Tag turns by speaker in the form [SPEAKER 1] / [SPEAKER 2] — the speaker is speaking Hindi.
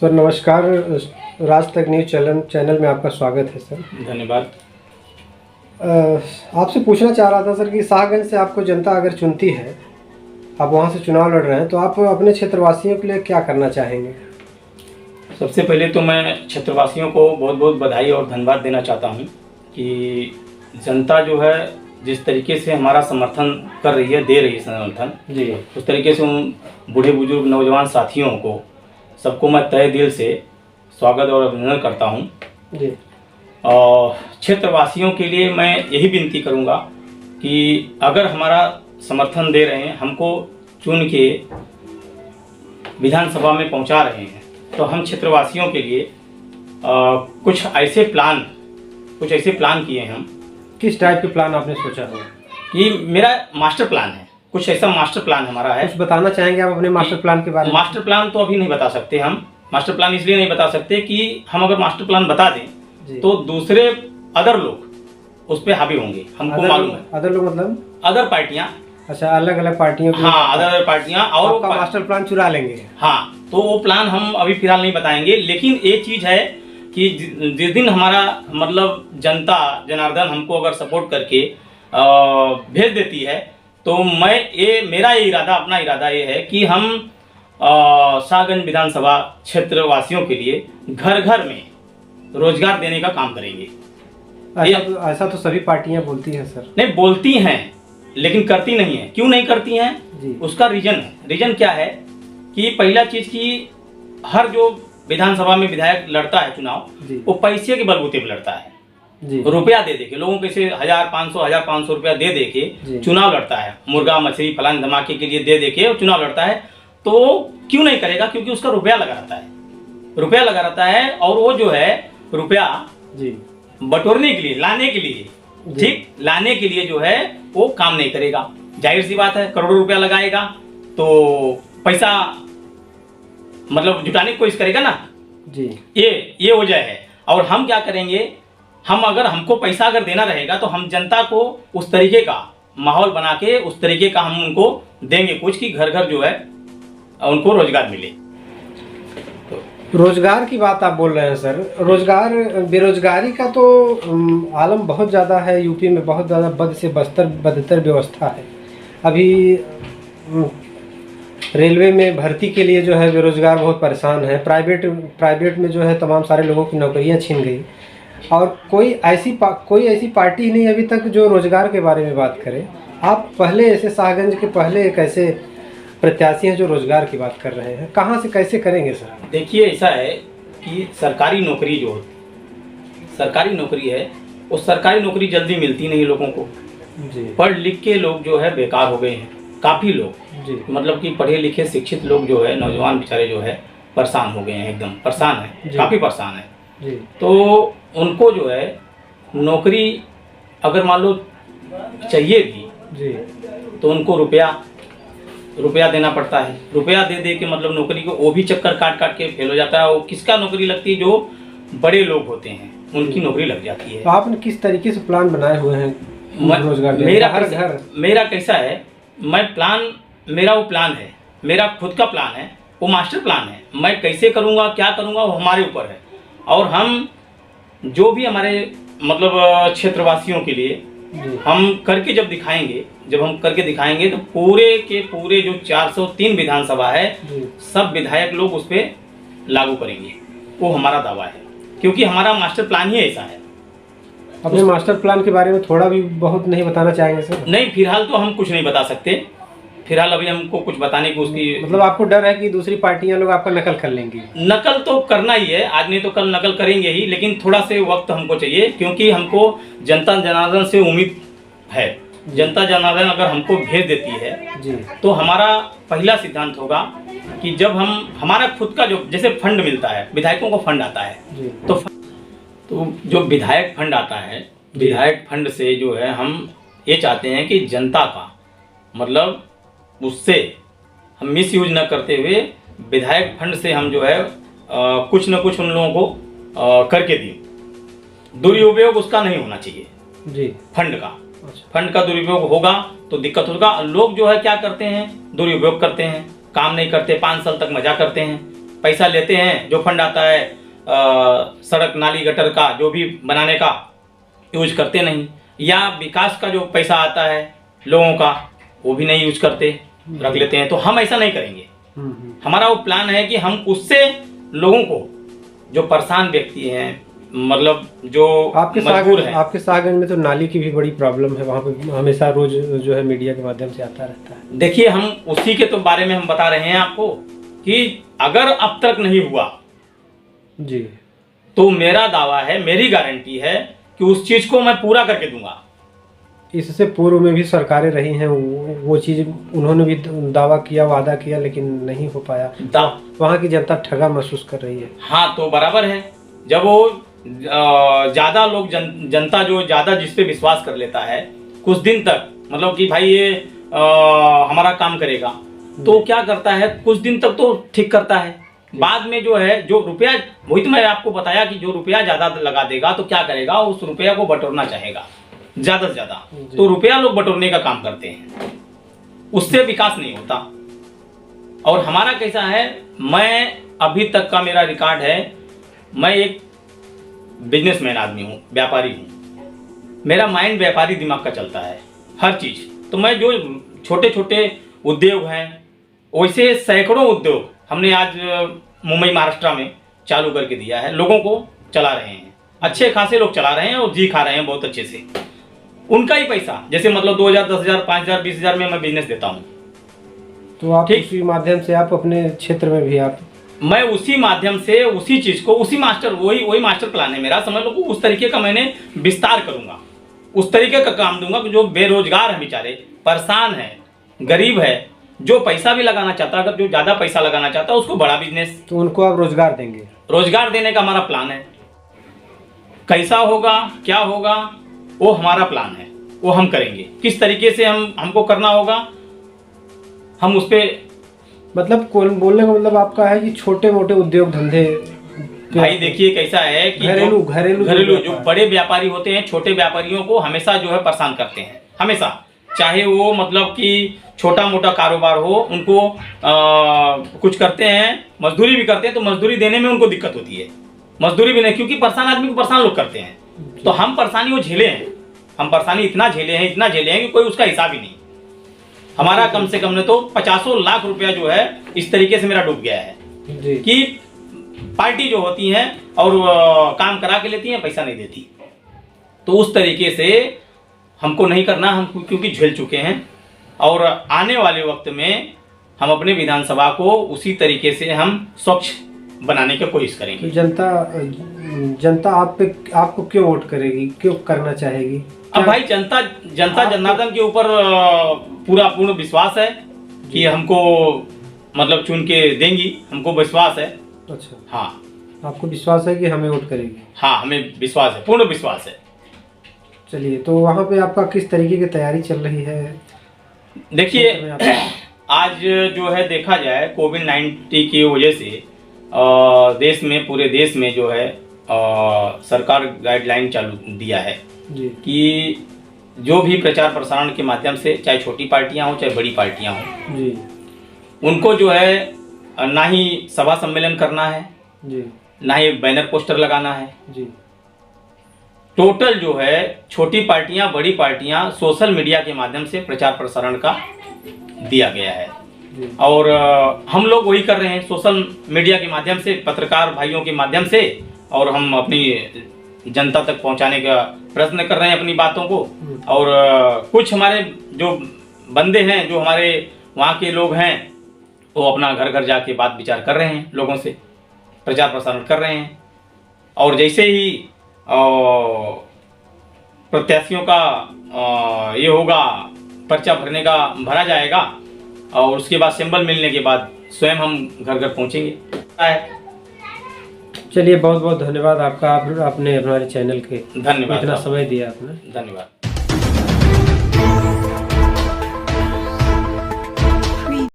[SPEAKER 1] सर नमस्कार, राज तक न्यूज़ चैनल में आपका स्वागत है सर।
[SPEAKER 2] धन्यवाद।
[SPEAKER 1] आपसे पूछना चाह रहा था सर कि शाहगंज से आपको जनता अगर चुनती है, आप वहां से चुनाव लड़ रहे हैं, तो आप अपने क्षेत्रवासियों के लिए क्या करना चाहेंगे?
[SPEAKER 2] सबसे पहले तो मैं क्षेत्रवासियों को बहुत बहुत बधाई और धन्यवाद देना चाहता हूं कि जनता जो है जिस तरीके से हमारा समर्थन कर रही है, दे रही है समर्थन
[SPEAKER 1] जी,
[SPEAKER 2] उस तरीके से उन बूढ़े बुजुर्ग नौजवान साथियों को सबको मैं तहे दिल से स्वागत और अभिनंदन करता हूं।
[SPEAKER 1] जी,
[SPEAKER 2] और क्षेत्रवासियों के लिए मैं यही विनती करूंगा कि अगर हमारा समर्थन दे रहे हैं, हमको चुन के विधानसभा में पहुंचा रहे हैं, तो हम क्षेत्रवासियों के लिए कुछ ऐसे प्लान किए हैं। हम
[SPEAKER 1] किस टाइप के प्लान आपने सोचा हो?
[SPEAKER 2] कि मेरा मास्टर प्लान है, कुछ ऐसा मास्टर प्लान हमारा है।
[SPEAKER 1] कुछ बताना चाहेंगे आप अपने मास्टर प्लान के बारे में?
[SPEAKER 2] मास्टर प्लान तो अभी नहीं बता सकते हम। मास्टर प्लान इसलिए नहीं बता सकते कि हम अगर मास्टर प्लान बता दें तो दूसरे अदर लोग उस पर हावी होंगे, हमको मालूम है।
[SPEAKER 1] अदर लोग मतलब
[SPEAKER 2] अदर पार्टियां?
[SPEAKER 1] अच्छा, अलग अलग पार्टियों के?
[SPEAKER 2] हाँ, अदर पार्टियां और
[SPEAKER 1] आपका मास्टर प्लान चुरा लेंगे।
[SPEAKER 2] हाँ, तो वो प्लान हम अभी फिलहाल नहीं बताएंगे, लेकिन एक चीज है कि जिस दिन हमारा मतलब जनता जनार्दन हमको अगर सपोर्ट करके भेज देती है, तो मेरा अपना इरादा ये है कि हम शाहगंज विधानसभा क्षेत्र वासियों के लिए घर घर में रोजगार देने का काम करेंगे।
[SPEAKER 1] ऐसा तो सभी पार्टियां बोलती हैं सर।
[SPEAKER 2] नहीं, बोलती हैं लेकिन करती नहीं है। क्यों नहीं करती हैं
[SPEAKER 1] जी।
[SPEAKER 2] उसका रीजन क्या है कि पहला चीज की हर जो विधानसभा में विधायक लड़ता है चुनाव, वो पैसे के बलबूते पे लड़ता है। रुपया दे के लोगों को 1500 रुपया दे के चुनाव लड़ता है। मुर्गा मछली फलान धमाके के लिए दे के चुनाव लड़ता है। तो क्यों नहीं करेगा? क्योंकि उसका रुपया लगा रहता है और वो जो है रुपया बटोरने के लिए, लाने के लिए जो है वो काम नहीं करेगा। जाहिर सी बात है, करोड़ों रुपया लगाएगा तो पैसा मतलब जुटाने की कोशिश करेगा ना जी। ये वजह है। और हम क्या करेंगे, हमको पैसा अगर देना रहेगा तो हम जनता को उस तरीके का माहौल बना के उस तरीके का हम उनको देंगे कुछ कि घर घर जो है उनको रोजगार मिले।
[SPEAKER 1] रोजगार की बात आप बोल रहे हैं सर। बेरोजगारी का तो आलम बहुत ज़्यादा है। यूपी में बहुत ज़्यादा बद से बदतर व्यवस्था है। अभी रेलवे में भर्ती के लिए जो है बेरोजगार बहुत परेशान है। प्राइवेट में जो है तमाम सारे लोगों की नौकरियां छीन गई, और कोई ऐसी पार्टी नहीं अभी तक जो रोजगार के बारे में बात करे। आप पहले ऐसे शाहगंज के पहले एक ऐसे प्रत्याशी हैं जो रोजगार की बात कर रहे हैं, कहाँ से कैसे करेंगे सर?
[SPEAKER 2] देखिए, ऐसा है कि सरकारी नौकरी है, वो सरकारी नौकरी जल्दी मिलती नहीं लोगों को जी। पढ़ लिख के लोग जो है बेकार हो गए हैं, काफ़ी लोग जी। मतलब कि पढ़े लिखे शिक्षित लोग जो है, नौजवान बेचारे जो है परेशान हो गए हैं, एकदम परेशान है, काफ़ी परेशान है जी। तो उनको जो है नौकरी अगर मान लो चाहिए भी जी, तो उनको रुपया देना पड़ता है। रुपया दे के मतलब नौकरी को वो भी चक्कर काट के फेल हो जाता है। वो किसका नौकरी लगती है? जो बड़े लोग होते हैं उनकी नौकरी लग जाती है।
[SPEAKER 1] तो आपने किस तरीके से प्लान बनाए हुए हैं रोजगार?
[SPEAKER 2] मेरा कैसा है, मेरा वो प्लान है, मेरा खुद का प्लान है, वो मास्टर प्लान है। मैं कैसे करूँगा, क्या करूँगा, वो हमारे ऊपर है। और हम जो भी हमारे मतलब क्षेत्रवासियों के लिए हम करके जब हम करके दिखाएंगे तो पूरे के पूरे जो 403 विधानसभा है, सब विधायक लोग उस पर लागू करेंगे। वो हमारा दावा है, क्योंकि हमारा मास्टर प्लान ही ऐसा है।
[SPEAKER 1] अपने मास्टर प्लान के बारे में थोड़ा भी बहुत नहीं बताना चाहेंगे सर?
[SPEAKER 2] नहीं, फिलहाल तो हम कुछ नहीं बता सकते। फिलहाल अभी हमको कुछ बताने की उसकी
[SPEAKER 1] मतलब आपको डर है कि दूसरी पार्टियां लोग आपका नकल कर लेंगी?
[SPEAKER 2] नकल तो करना ही है, आज नहीं तो कल नकल करेंगे ही, लेकिन थोड़ा से वक्त हमको चाहिए, क्योंकि हमको जनता जनार्दन से उम्मीद है। जनता जनार्दन अगर हमको भेज देती है जी, तो हमारा पहला सिद्धांत होगा कि जब हमारा खुद का जैसे फंड मिलता है, विधायकों को फंड आता है जी। तो जो विधायक फंड आता है, विधायक फंड से जो है हम ये चाहते हैं कि जनता का मतलब उससे हम मिस यूज न करते हुए विधायक फंड से हम जो है कुछ न कुछ उन लोगों को करके दें। दुरुपयोग उसका नहीं होना चाहिए जी। फंड का दुरुपयोग होगा तो दिक्कत होगा। लोग जो है क्या करते हैं, दुरुपयोग करते हैं, काम नहीं करते, 5 साल तक मजा करते हैं, पैसा लेते हैं, जो फंड आता है सड़क नाली गटर का जो भी बनाने का यूज करते नहीं, या विकास का जो पैसा आता है लोगों का वो भी नहीं यूज करते, रख लेते हैं। तो हम ऐसा नहीं करेंगे। हमारा वो प्लान है कि हम उससे लोगों को, जो परेशान व्यक्ति हैं, मतलब जो मजबूर हैं।
[SPEAKER 1] आपके सागंज में तो नाली की भी बड़ी प्रॉब्लम है, वहाँ पे हमेशा रोज जो है मीडिया के माध्यम से आता रहता है।
[SPEAKER 2] देखिए, हम उसी के तो बारे में हम बता रहे हैं आपको कि अगर अब तक नहीं हुआ
[SPEAKER 1] जी,
[SPEAKER 2] तो मेरा दावा है, मेरी गारंटी है कि उस चीज को मैं पूरा करके दूंगा।
[SPEAKER 1] इससे पूर्व में भी सरकारें रही हैं, वो चीज उन्होंने भी दावा किया, वादा किया, लेकिन नहीं हो पाया। वहाँ की जनता ठगा महसूस कर रही है।
[SPEAKER 2] हाँ, तो बराबर है। जब वो ज्यादा लोग जनता जो ज्यादा जिस पे विश्वास कर लेता है कुछ दिन तक, मतलब कि भाई ये हमारा काम करेगा, तो क्या करता है, कुछ दिन तक तो ठीक करता है, बाद में जो है जो रुपया, वही तो मैं आपको बताया कि जो रुपया ज्यादा लगा देगा तो क्या करेगा, उस रुपया को बटोरना चाहेगा ज्यादा से ज्यादा, तो रुपया लोग बटोरने का काम करते हैं, उससे विकास नहीं होता। और हमारा कैसा है, मैं अभी तक का मेरा रिकॉर्ड है, मैं एक बिजनेसमैन आदमी हूँ, व्यापारी हूँ, मेरा माइंड व्यापारी दिमाग का चलता है हर चीज। तो मैं जो छोटे छोटे उद्योग हैं, वैसे सैकड़ों उद्योग हमने आज मुंबई महाराष्ट्र में चालू करके दिया है, लोगों को चला रहे हैं, अच्छे खासे लोग चला रहे हैं और जी खा रहे हैं बहुत अच्छे से। उनका ही पैसा, जैसे मतलब 2000, 10,000, 5,000, 20,000 में मैं बिजनेस देता हूँ।
[SPEAKER 1] तो आप उसी माध्यम से आप अपने क्षेत्र में भी
[SPEAKER 2] मैं उसी माध्यम से उसी चीज को, उसी मास्टर, वही मास्टर प्लान है मेरा, समझ लो कि उस तरीके का मैंने विस्तार करूंगा, उस तरीके का काम दूंगा कि जो बेरोजगार है, बेचारे परेशान है, गरीब है, जो पैसा भी लगाना चाहता है, अगर जो ज्यादा पैसा लगाना चाहता है उसको बड़ा बिजनेस,
[SPEAKER 1] तो उनको आप रोजगार देंगे।
[SPEAKER 2] रोजगार देने का हमारा प्लान है। कैसा होगा, क्या होगा, वो हमारा प्लान है, वो हम करेंगे। किस तरीके से हमको करना होगा, हम उस पे,
[SPEAKER 1] मतलब बोलने का मतलब आपका है कि छोटे मोटे उद्योग धंधे।
[SPEAKER 2] भाई देखिए कैसा है कि घरेलू जो बड़े व्यापारी होते हैं, छोटे व्यापारियों को हमेशा जो है परेशान करते हैं, हमेशा, चाहे वो मतलब कि छोटा मोटा कारोबार हो, उनको कुछ करते हैं, मजदूरी भी करते हैं, तो मजदूरी देने में उनको दिक्कत होती है, मजदूरी भी नहीं, क्योंकि परेशान आदमी को परेशान लोग करते हैं। तो हम परेशानी वो झेले हैं, हम परेशानी इतना झेले हैं कि कोई उसका हिसाब ही नहीं। हमारा कम से कम ने तो 50 लाख रुपया जो है इस तरीके से मेरा डूब गया है कि पार्टी जो होती है और काम करा के लेती है, पैसा नहीं देती। तो उस तरीके से हमको नहीं करना, हम क्योंकि झेल चुके हैं, और आने वाले वक्त में हम अपने विधानसभा को उसी तरीके से हम स्वच्छ बनाने की कोशिश करेंगे।
[SPEAKER 1] तो जनता आपको क्यों वोट करेगी, क्यों करना चाहेगी?
[SPEAKER 2] अब भाई जनता जनार्दन के ऊपर पूर्ण विश्वास है कि हमको मतलब चुन के देंगी, हमको विश्वास है।
[SPEAKER 1] अच्छा,
[SPEAKER 2] हाँ,
[SPEAKER 1] आपको विश्वास है कि हमें वोट करेगी?
[SPEAKER 2] हाँ, हमें विश्वास है, पूर्ण विश्वास है।
[SPEAKER 1] चलिए, तो वहाँ पे आपका किस तरीके की तैयारी चल रही है?
[SPEAKER 2] देखिए, आज जो है देखा जाए कोविड-19 की वजह से देश में, पूरे देश में जो है सरकार गाइडलाइन चालू दिया है कि जो भी प्रचार प्रसारण के माध्यम से, चाहे छोटी पार्टियां हो चाहे बड़ी पार्टियां हो
[SPEAKER 1] जी,
[SPEAKER 2] उनको जो है ना ही सभा सम्मेलन करना है
[SPEAKER 1] जी,
[SPEAKER 2] ना ही बैनर पोस्टर लगाना है
[SPEAKER 1] जी।
[SPEAKER 2] टोटल जो है छोटी पार्टियां, बड़ी पार्टियां सोशल मीडिया के माध्यम से प्रचार प्रसारण का दिया गया है, और हम लोग वही कर रहे हैं सोशल मीडिया के माध्यम से, पत्रकार भाइयों के माध्यम से, और हम अपनी जनता तक पहुंचाने का प्रयत्न कर रहे हैं अपनी बातों को। और कुछ हमारे जो बंदे हैं, जो हमारे वहाँ के लोग हैं, वो अपना घर घर जाके बात विचार कर रहे हैं, लोगों से प्रचार प्रसारण कर रहे हैं। और जैसे ही प्रत्याशियों का ये होगा, पर्चा भरा जाएगा, और उसके बाद सिंबल मिलने के बाद स्वयं हम घर घर पहुंचेंगे।
[SPEAKER 1] चलिए, बहुत बहुत धन्यवाद आपका, आपने हमारे चैनल के
[SPEAKER 2] धन्यवाद,
[SPEAKER 1] इतना समय दिया आपने।
[SPEAKER 2] धन्यवाद।